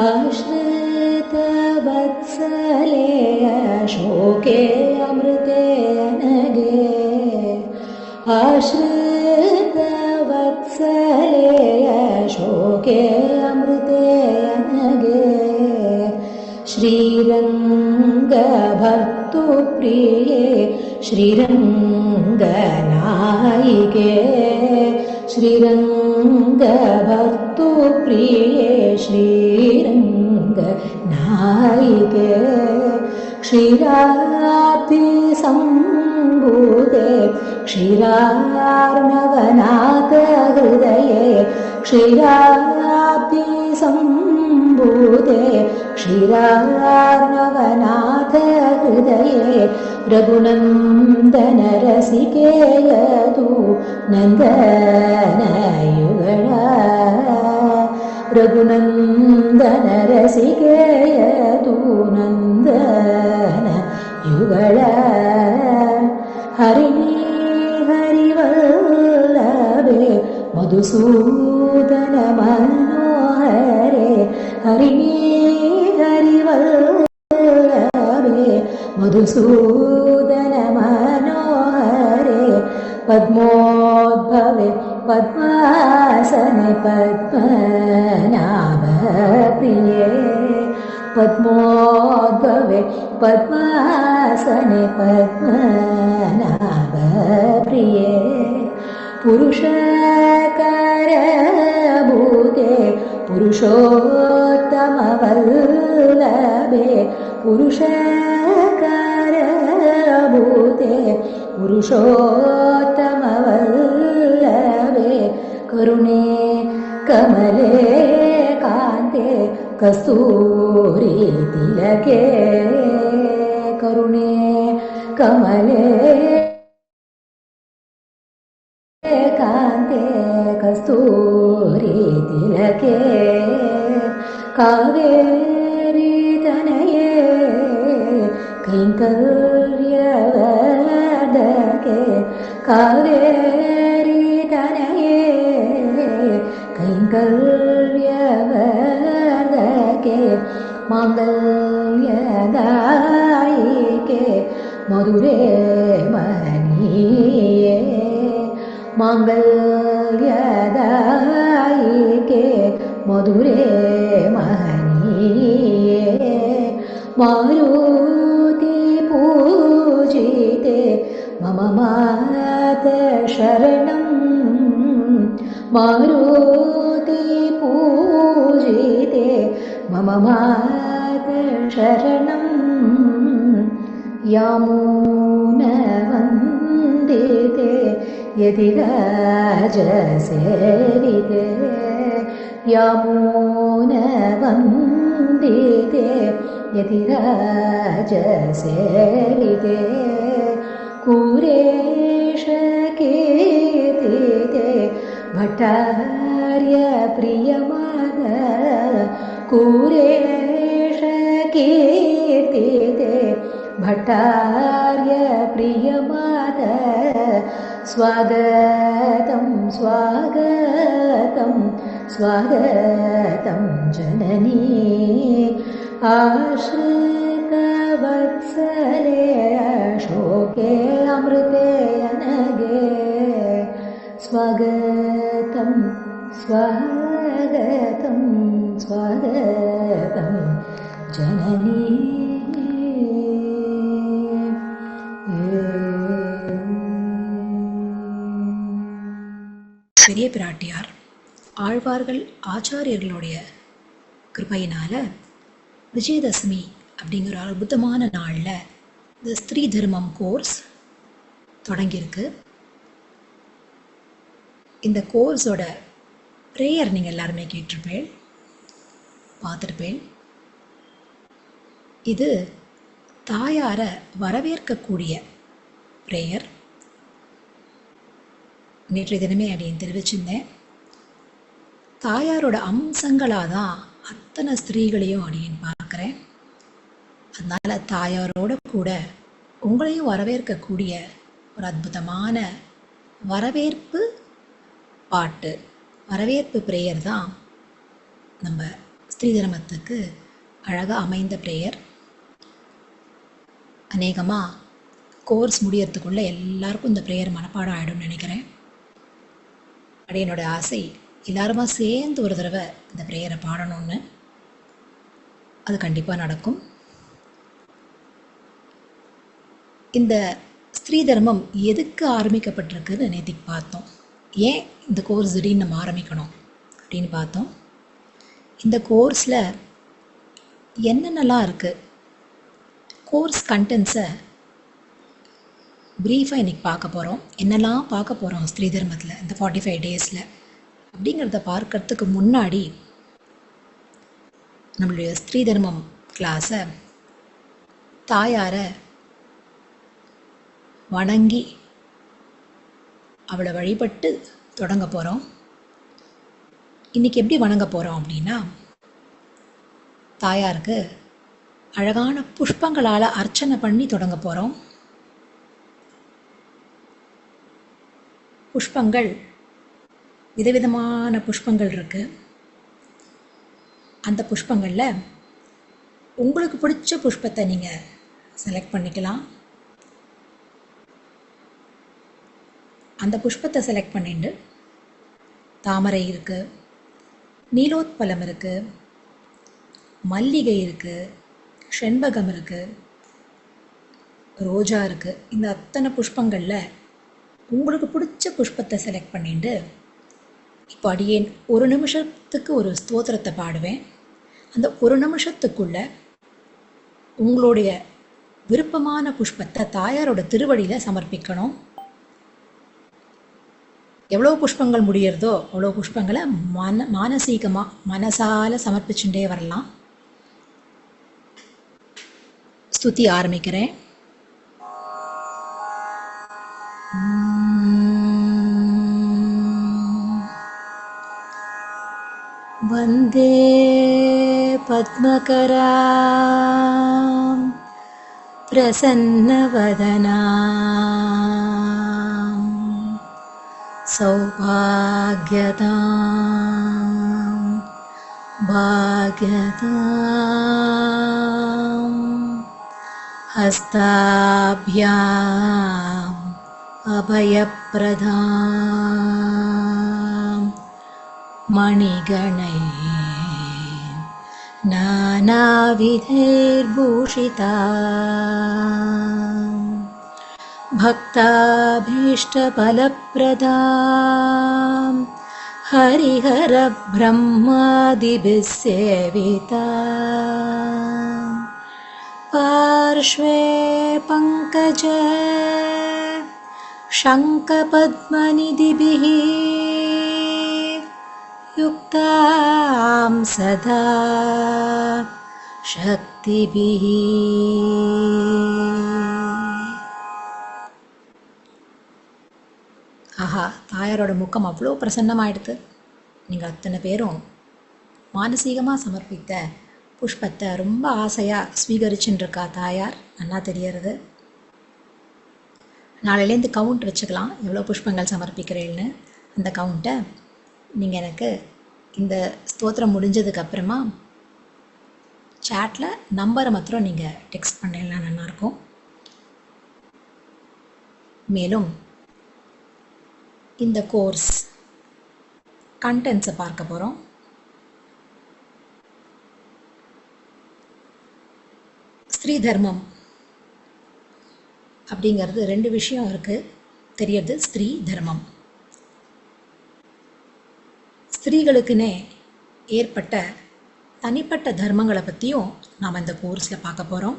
आश्रितवत्सले अशोके अमृते अनगे आश्रितवत्सले अशोके अमृते अनगे श्रीरङ्गभर्तुप्रिये श्रीरङ्गनायिके श्रीरङ्गभर्तुप्रिये श्रीरङ्गनायिके क्षीराब्धिसम्भूते क्षीरार्णवनाथहृदये क्षीराब्धिसम्भूते क्षीरार्णवनाथहृदये रघुनन्दनरसिके यदु नन्दनयुगला रघुनन्दनरसिके यदु नन्दनयुगला हरिणी हरिवल्लभे मधुसूदन मनोहरे हरिणी हरिवल्लभे मधुसूदन मनोहरे पद्मोद्भवे पद्मासने पद्मनाभप्रिये पद्मोद्भवे पद्मासने पद्मनाभप्रिये पुरुषकारभूते पुरुषोत्तमवल्लभे पुरुषकारभूते पुरुषोत्तमवल्लभे करुणे कमले कान्ते कस्तूरी तिलके करुणे कमले कान्ते कस्तूरी तिलके कावेरी तनये कैङ्कर्यवर्धके कावेरी तनये कैङ्कर्यवर्धके माङ्गल्यदायिके मधुरे महनीये माङ्गल्यदायिके मधुरे महनीये मारुति पूजिते मम मातशरणं मारुति पूजिते मम मातशरणं यामुनवन्दिते यतिराजसेविते यामुनवन्दिते यतिराजसेविते कुरेशकीर्तिते भट्टार्यप्रियमाद कुरेशकीर्तिते भट्टार्यप्रियमाद स्वागतं स्वागतं स्वागतं जननी आश्रितवत्सले अशोके अमृते अनगे स्वागतं स्वागतं स्वागतं जननी பெரிய பிராட்டியார் ஆழ்வார்கள் ஆச்சாரியர்களுடைய கிருபையினால் விஜயதசமி அப்படிங்கிற ஒரு அற்புதமான நாளில் இந்த ஸ்திரீ தர்மம் கோர்ஸ் தொடங்கியிருக்கு. இந்த கோர்ஸோட ப்ரேயர் நீங்கள் எல்லாருமே கேட்டிருப்பேன், பார்த்துருப்பேன். இது தாயாரை வரவேற்கக்கூடிய ப்ரேயர். நேற்றைய தினமே அப்படின்னு தெரிவிச்சிருந்தேன். தாயாரோட அம்சங்களாக தான் அத்தனை ஸ்திரீகளையும் அப்படின்னு பார்க்குறேன். அதனால் தாயாரோட கூட உங்களையும் வரவேற்கக்கூடிய ஒரு அற்புதமான வரவேற்பு பாட்டு, வரவேற்பு ப்ரேயர் தான் நம்ம ஸ்திரீ தர்மத்துக்கு அழகாக அமைந்த ப்ரேயர். அநேகமாக கோர்ஸ் முடியறதுக்குள்ளே எல்லாருக்கும் இந்த ப்ரேயர் மனப்பாடம் ஆகிடும்னு நினைக்கிறேன். அப்படி என்னோடய ஆசை எல்லாருமா சேர்ந்து ஒரு தடவை இந்த ப்ரேயரை பாடணும்னு. அது கண்டிப்பாக நடக்கும். இந்த ஸ்திரீ தர்மம் எதுக்கு ஆரம்பிக்கப்பட்டிருக்குன்னு நேற்றுக்கு பார்த்தோம். ஏன் இந்த கோர்ஸ் திடீர்னு நம்ம ஆரம்பிக்கணும் அப்படின்னு பார்த்தோம். இந்த கோர்ஸில் என்னென்னலாம் இருக்குது, கோர்ஸ் கண்டென்ட்ஸை ப்ரீஃபாக இன்றைக்கி பார்க்க போகிறோம். என்னெல்லாம் பார்க்க போகிறோம் ஸ்திரீ தர்மத்தில் இந்த 45 டேஸில் அப்படிங்கிறத பார்க்கறதுக்கு முன்னாடி நம்மளுடைய ஸ்திரீ தர்மம் கிளாஸை தாயாரை வணங்கி அவளை வழிபட்டு தொடங்க போகிறோம். இன்றைக்கி எப்படி வணங்க போகிறோம் அப்படின்னா, தாயாருக்கு அழகான புஷ்பங்களால் அர்ச்சனை பண்ணி தொடங்க போகிறோம். புஷ்பங்கள் விதவிதமான புஷ்பங்கள் இருக்குது. அந்த புஷ்பங்களில் உங்களுக்கு பிடிச்ச புஷ்பத்தை நீங்கள் செலக்ட் பண்ணிக்கலாம். அந்த புஷ்பத்தை செலக்ட் பண்ணிட்டு தாமரை இருக்குது, நீலோத்பலம் இருக்குது, மல்லிகை இருக்குது, செண்பகம் இருக்குது, ரோஜா இருக்குது. இந்த அத்தனை புஷ்பங்களில் உங்களுக்கு பிடிச்ச புஷ்பத்தை செலக்ட் பண்ணிட்டு இப்போ அடியேன் ஒரு நிமிஷத்துக்கு ஒரு ஸ்தோத்திரத்தை பாடுவேன். அந்த ஒரு நிமிஷத்துக்குள்ள உங்களுடைய விருப்பமான புஷ்பத்தை தாயாரோட திருவடியில் சமர்ப்பிக்கணும். எவ்வளோ புஷ்பங்கள் முடியறதோ அவ்வளோ புஷ்பங்களை மானசீகமாக மனசால் சமர்ப்பிச்சுட்டே வரலாம். ஸ்துதி ஆரம்பிக்கிறேன். வந்தே பத்மகராம் பிரசன்னவதனாம் சௌபாக்யதாம் பாக்யதாம் ஹஸ்தாப்யாம் அபயப்ரதாம் மணிகணை நானாவிதைர்பூஷிதாம் பக்தாபீஷ்டபலப்ரதாம் ஹரிஹரப்ரஹ்மாதிபிः சேவிதாம் பார்ஷ்வே பங்கஜ சங்கபத்மநிதிபிः யுக்தாம் சதா சக்திபிः. ஆஹா, தாயாரோட முகம் அவ்வளோ பிரசன்னமாயிடுது. நீங்கள் அத்தனை பேரும் மானசீகமாக சமர்ப்பித்த புஷ்பத்தை ரொம்ப ஆசையாக ஸ்வீகரிச்சுன்னு இருக்கா தாயார், நல்லா தெரியறது. நாளையிலேருந்து கவுண்ட் வச்சுக்கலாம் எவ்வளோ புஷ்பங்கள் சமர்ப்பிக்கிறேன்னு. அந்த கவுண்ட்டை நீங்கள் எனக்கு இந்த ஸ்தோத்திரம் முடிஞ்சதுக்கப்புறமா சேட்டில் நம்பரை மாத்திரம் நீங்கள் டெக்ஸ்ட் பண்ணலாம், நல்லாயிருக்கும். மேலும் இந்த கோர்ஸ் கண்டென்ட்ஸை பார்க்க போகிறோம். ஸ்திரீ தர்மம் அப்படிங்கிறது 2 விஷயம் இருக்குது தெரியறது. ஸ்திரீ தர்மம், ஸ்திரீகளுக்குன்னே ஏற்பட்ட தனிப்பட்ட தர்மங்களை பற்றியும் நாம் இந்த கோர்ஸில் பார்க்க போகிறோம்.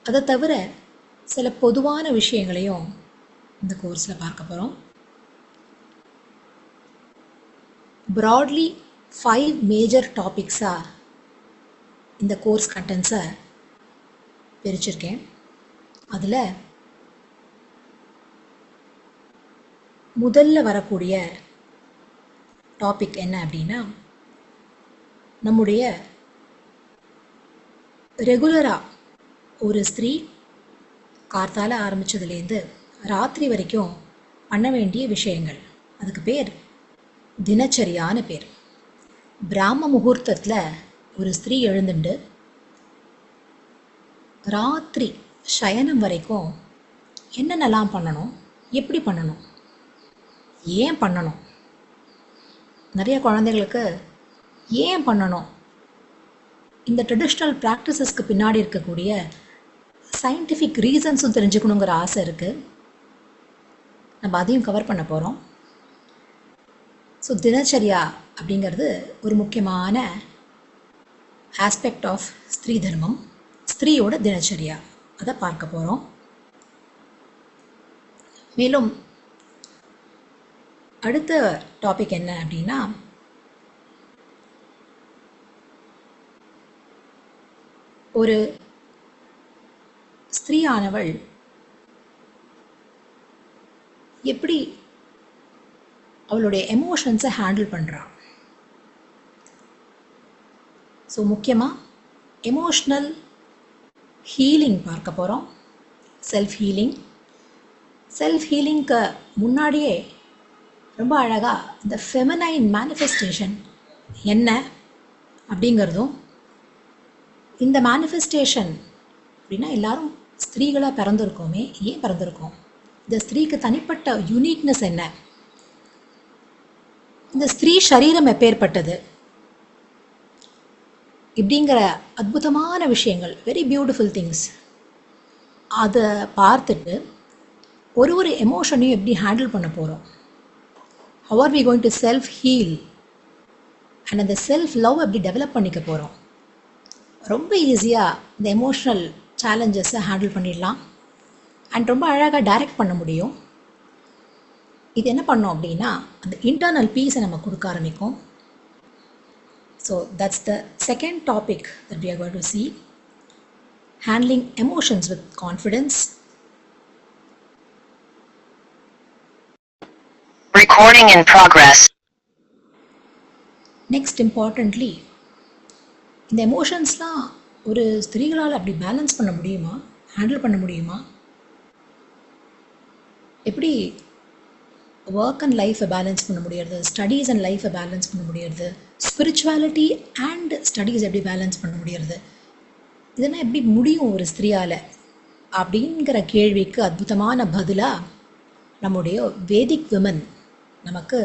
அதை தவிர சில பொதுவான விஷயங்களையும் இந்த கோர்ஸில் பார்க்க போகிறோம். ப்ராட்லி 5 மேஜர் டாபிக்ஸாக இந்த கோர்ஸ் கண்டென்ட்ஸை பிரிச்சிருக்கேன். அதில் முதல்ல வரக்கூடிய டாபிக் என்ன அப்படின்னா, நம்முடைய ரெகுலராக ஒரு ஸ்திரீ கார்த்தால ஆரம்பித்ததுலேருந்து ராத்திரி வரைக்கும் பண்ண வேண்டிய விஷயங்கள். அதுக்கு பேர் தினச்சரியான பேர். பிராம முகூர்த்தத்தில் ஒரு ஸ்திரீ எழுந்துண்டு ராத்திரி சயனம் வரைக்கும் என்னென்னலாம் பண்ணணும், எப்படி பண்ணணும், ஏன் பண்ணணும், நிறைய குழந்தைகளுக்கு ஏன் பண்ணணும், இந்த ட்ரெடிஷ்னல் ப்ராக்டிசஸ்க்கு பின்னாடி இருக்கக்கூடிய சயின்டிஃபிக் ரீசன்ஸும் தெரிஞ்சுக்கணுங்கிற ஆசை இருக்குது. நம்ம அதையும் கவர் பண்ண போகிறோம். ஸோ தினச்சரியா அப்படிங்கிறது ஒரு முக்கியமான ஆஸ்பெக்ட் ஆஃப் ஸ்திரீ தர்மம், ஸ்திரீயோட தினச்சரியா, அதை பார்க்க போகிறோம். மேலும் அடுத்த டாபிக் என்ன அப்படின்னா, ஒரு ஸ்திரீயானவள் எப்படி அவளுடைய எமோஷன்ஸை ஹேண்டில் பண்ணுறான். ஸோ முக்கியமாக எமோஷ்னல் ஹீலிங் பார்க்க போகிறோம். செல்ஃப் ஹீலிங்க்கு முன்னாடியே ரொம்ப அழகாக இந்த ஃபெமினைன் மேனிஃபெஸ்டேஷன் என்ன அப்படிங்கிறதும், இந்த மேனிஃபெஸ்டேஷன் அப்படின்னா எல்லாரும் ஸ்திரீகளாக பிறந்திருக்கோமே, ஏன் பிறந்திருக்கோம், இந்த ஸ்திரீக்கு தனிப்பட்ட யூனிக்னஸ் என்ன, இந்த ஸ்திரீ சரீரம் எப்பேற்பட்டது, இப்படிங்கிற அற்புதமான விஷயங்கள், வெரி பியூட்டிஃபுல் திங்ஸ், அதை பார்த்துட்டு ஒரு எமோஷனையும் எப்படி ஹேண்டில் பண்ண போகிறோம், how are we going to self heal and அந்த செல்ஃப் லவ் எப்படி டெவலப் பண்ணிக்க போகிறோம். ரொம்ப ஈஸியாக இந்த எமோஷ்னல் சேலஞ்சஸை ஹேண்டில் பண்ணிடலாம் அண்ட் ரொம்ப அழகாக டைரக்ட் பண்ண முடியும். இது என்ன பண்ணோம் அப்படின்னா, அந்த இன்டர்னல் பீஸை நம்ம கொடுக்க ஆரம்பிக்கும். So that's the second topic that we are going to see, handling emotions with confidence. Recording in progress. Next, importantly, இந்த எமோஷன்ஸ்லாம் ஒரு ஸ்திரீகளால் அப்படி பேலன்ஸ் பண்ண முடியுமா, ஹேண்டில் பண்ண முடியுமா, எப்படி ஒர்க் அண்ட் லைஃப்பை பேலன்ஸ் பண்ண முடியறது, ஸ்டடீஸ் அண்ட் லைஃப்பை பேலன்ஸ் பண்ண முடியறது, ஸ்பிரிச்சுவாலிட்டி அண்ட் ஸ்டடீஸ் எப்படி பேலன்ஸ் பண்ண முடியறது, இதெல்லாம் எப்படி முடியும் ஒரு ஸ்திரீயால் அப்படிங்கிற கேள்விக்கு அற்புதமான பதிலாக நம்முடைய வேதிக் விமன் நமக்கு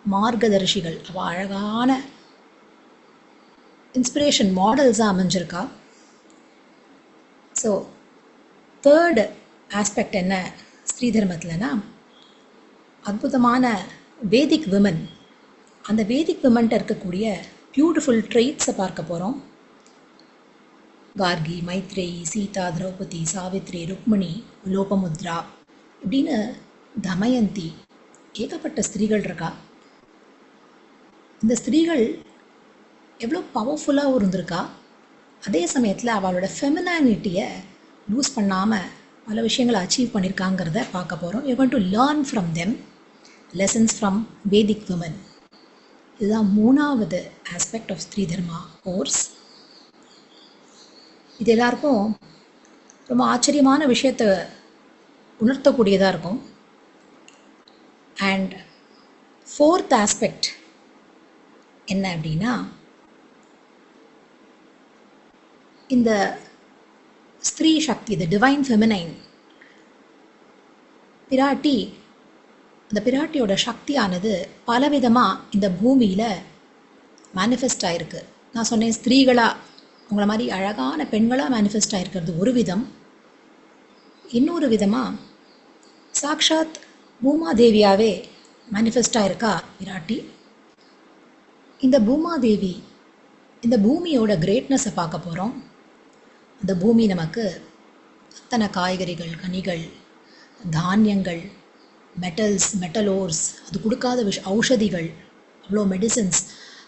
மார்கதர்ஷிகள், அவள் அழகான இன்ஸ்பிரேஷன் மாடல்ஸாக அமைஞ்சிருக்கா. ஸோ தேர்டு ஆஸ்பெக்ட் என்ன ஸ்ரீ தர்மத்தில்னா, அற்புதமான வேதிக் விமன், அந்த வேதிக் விமன்ட்ட இருக்கக்கூடிய பியூட்டிஃபுல் ட்ரெய்ட்ஸை பார்க்க போகிறோம். கார்கி, மைத்ரேயி, சீதா, திரௌபதி, சாவித்ரி, ருக்மிணி, லோபமுத்ரா இப்படின்னு தமயந்தி, ஏகப்பட்ட ஸ்திரீகள் இருக்கா. இந்த ஸ்திரீகள் எவ்வளோ பவர்ஃபுல்லாகவும் இருந்திருக்கா, அதே சமயத்தில் அவளோட ஃபெமினானிட்டியை லூஸ் பண்ணாமல் பல விஷயங்களை அச்சீவ் பண்ணியிருக்காங்கிறத பார்க்க போகிறோம். You going to learn from them lessons from Vedic women. இதுதான் மூணாவது ஆஸ்பெக்ட் ஆஃப் ஸ்திரீ தர்மா கோர்ஸ். இது எல்லாருக்கும் ரொம்ப ஆச்சரியமான விஷயத்தை உணர்த்தக்கூடியதாக இருக்கும். அண்ட் ஃபோர்த் ஆஸ்பெக்ட் என்ன அப்படின்னா, இந்த ஸ்திரீ சக்தி, இந்த டிவைன் ஃபெமினைன் பிராட்டி, அந்த பிராட்டியோட சக்தியானது பலவிதமாக இந்த பூமியில் மேனிஃபெஸ்ட் ஆகிருக்கு. நான் சொன்னேன், ஸ்திரீகளாக உங்களை மாதிரி அழகான பெண்களாக மேனிஃபெஸ்ட் ஆகிருக்கிறது ஒரு விதம். இன்னொரு விதமாக சாக்ஷாத் பூமாதேவியாகவே மேனிஃபெஸ்ட் ஆகிருக்கா பிராட்டி. இந்த பூமாதேவி, இந்த பூமியோட கிரேட்னஸை பார்க்க போகிறோம். அந்த பூமி நமக்கு அத்தனை காய்கறிகள், கனிகள், தானியங்கள், மெட்டல்ஸ், மெட்டலோர்ஸ், அது கொடுக்காத ஔஷதிகள், அவ்வளோ மெடிசன்ஸ்,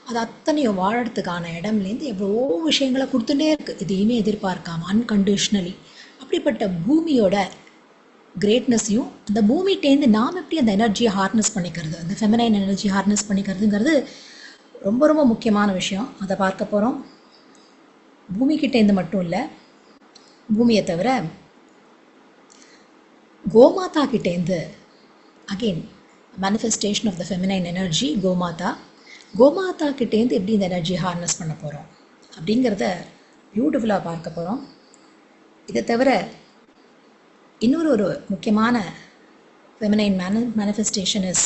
அது அத்தனையும் வாழறதுக்கான இடம்லேருந்து எவ்வளோ விஷயங்களை கொடுத்துட்டே இருக்குது, எதையுமே எதிர்பார்க்காம அன்கண்டிஷ்னலி. அப்படிப்பட்ட பூமியோட கிரேட்னஸையும், அந்த பூமிகிட்டேருந்து நாம் எப்படி அந்த எனர்ஜியை ஹார்னஸ் பண்ணிக்கிறது, அந்த ஃபெமினைன் எனர்ஜி ஹார்னஸ் பண்ணிக்கிறதுங்கிறது ரொம்ப ரொம்ப முக்கியமான விஷயம். அதை பார்க்க போகிறோம். பூமிக்கிட்டேருந்து மட்டும் இல்லை, பூமியை தவிர கோமாதா கிட்டேருந்து, again manifestation of the feminine energy, கோமாதா கிட்டேருந்து எப்படி இந்த எனர்ஜி ஹார்னஸ் பண்ண போகிறோம் அப்படிங்கிறத பியூட்டிஃபுல்லாக பார்க்க போகிறோம். இதை தவிர இன்னொரு முக்கியமான feminine manifestation is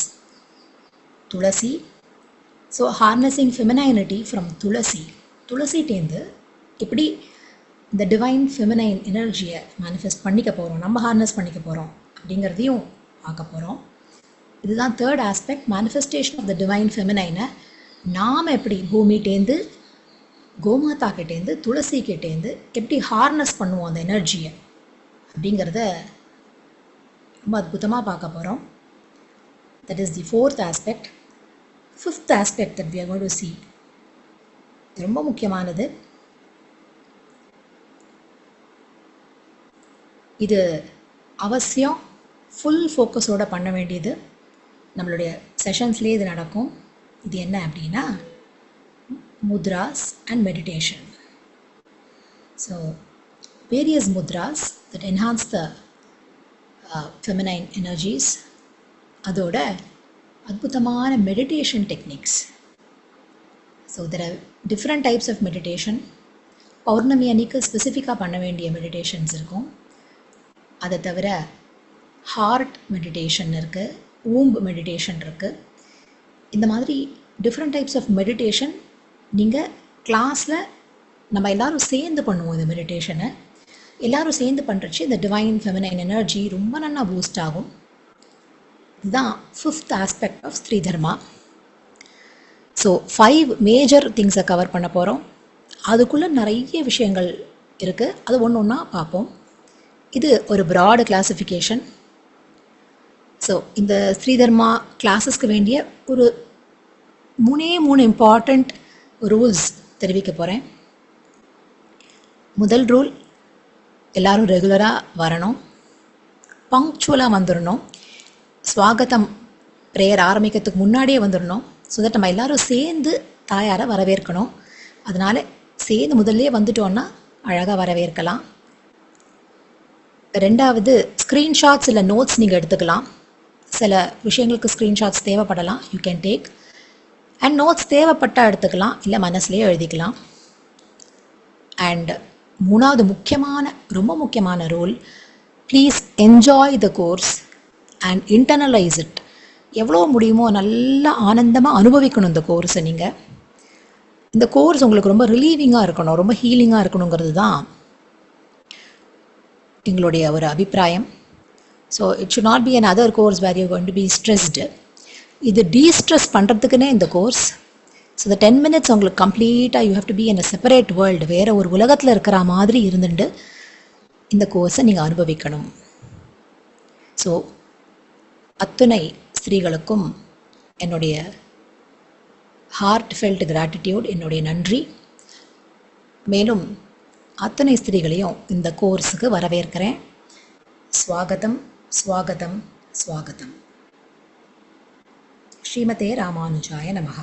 tulsi. So harnessing femininity from துளசிட்டேருந்து எப்படி இந்த டிவைன் ஃபெமினைன் எனர்ஜியை மேனிஃபெஸ்ட் பண்ணிக்க போகிறோம், நம்ம ஹார்னஸ் பண்ணிக்க போகிறோம் அப்படிங்கிறதையும் பார்க்க போகிறோம். இதுதான் third aspect, manifestation of the divine ஃபெமினைனை நாம் எப்படி பூமிகிட்டேருந்து, கோமாதா கிட்டேருந்து, துளசி கிட்டேருந்து எப்படி ஹார்னஸ் பண்ணுவோம் அந்த எனர்ஜியை அப்படிங்கிறத ரொம்ப அற்புதமாக பார்க்க போகிறோம். That is the fourth aspect. Fifth aspect that we are going to see, ரொம்ப முக்கியமானது. இது அவசியம் ஃபுல் ஃபோக்கஸோடு பண்ண வேண்டியது. நம்மளுடைய செஷன்ஸ்லேயே இது நடக்கும். இது என்ன அப்படின்னா mudras and meditation. So various mudras that enhance the feminine energies, அதோட அற்புதமான meditation techniques. So there are different types of meditation. பௌர்ணமி அன்னைக்கு ஸ்பெசிஃபிக்காக பண்ண வேண்டிய மெடிடேஷன்ஸ் இருக்கும். அதை தவிர ஹார்ட் மெடிடேஷன் இருக்குது, ஊம்பு மெடிடேஷன் இருக்குது. இந்த மாதிரி டிஃப்ரெண்ட் டைப்ஸ் ஆஃப் மெடிடேஷன் நீங்கள் கிளாஸில் நம்ம எல்லோரும் சேர்ந்து பண்ணுவோம். இந்த மெடிடேஷனை எல்லோரும் சேர்ந்து பண்ணுறச்சு இந்த டிவைன் ஃபெமினைன் எனர்ஜி ரொம்ப நல்லா பூஸ்ட் ஆகும். இதுதான் fifth aspect of Sri Dharma. So 5 major திங்ஸை கவர் பண்ண போகிறோம். அதுக்குள்ளே நிறைய விஷயங்கள் இருக்குது, அது ஒன்று ஒன்றா பார்ப்போம். இது ஒரு ப்ராடு கிளாஸிஃபிகேஷன். ஸோ இந்த ஸ்ரீதர்மா கிளாஸஸ்க்கு வேண்டிய ஒரு 3 இம்பார்ட்டண்ட் ரூல்ஸ் தெரிவிக்க போகிறேன். முதல் ரூல், எல்லோரும் ரெகுலராக வரணும், பங்க்சுவலாக வந்துடணும். ஸ்வாகத்தம் ப்ரேயர் ஆரம்பிக்கிறதுக்கு முன்னாடியே வந்துடணும். ஸோ தட் நம்ம எல்லோரும் சேர்ந்து தாயாரை வரவேற்கணும். அதனால் சேர்ந்து முதல்லே வந்துட்டோன்னா அழகாக வரவேற்கலாம். ரெண்டாவது, ஸ்க்ரீன்ஷாட்ஸ் இல்லை நோட்ஸ் நீங்கள் எடுத்துக்கலாம். சில விஷயங்களுக்கு ஸ்க்ரீன்ஷாட்ஸ் தேவைப்படலாம், you can take. And notes தேவைப்பட்டால் எடுத்துக்கலாம், இல்லை மனசுலேயே எழுதிக்கலாம். அண்ட் மூணாவது ரொம்ப முக்கியமான rule, please enjoy the course and internalise it. எவ்வளோ முடியுமோ நல்லா ஆனந்தமாக அனுபவிக்கணும் இந்த கோர்ஸை. நீங்கள் இந்த கோர்ஸ் உங்களுக்கு ரொம்ப ரிலீவிங்காக இருக்கணும், ரொம்ப ஹீலிங்காக இருக்கணுங்கிறது தான் எங்களுடைய ஒரு அபிப்பிராயம். So it should not be an other course where you going to be stressed. இது டீஸ்ட்ரெஸ் பண்ணுறதுக்குன்னே இந்த கோர்ஸ். ஸோ இந்த 10 minutes உங்களுக்கு கம்ப்ளீட்டாக you have to be in a separate world, வேறு ஒரு உலகத்தில் இருக்கிற மாதிரி இருந்துட்டு இந்த கோர்ஸை நீங்கள் அனுபவிக்கணும். ஸோ அத்துணை ஸ்திரீகளுக்கும் என்னுடைய ஹார்ட் ஃபெல்ட் கிராட்டிடியூட், என்னுடைய நன்றி. மேலும் அத்தனை ஸ்திரீகளையும் இந்த கோர்ஸுக்கு வரவேற்கிறேன். ஸ்வாகதம் ஸ்வாகதம் ஸ்வாகதம். ஸ்ரீமதே ராமானுஜாய நமஹ.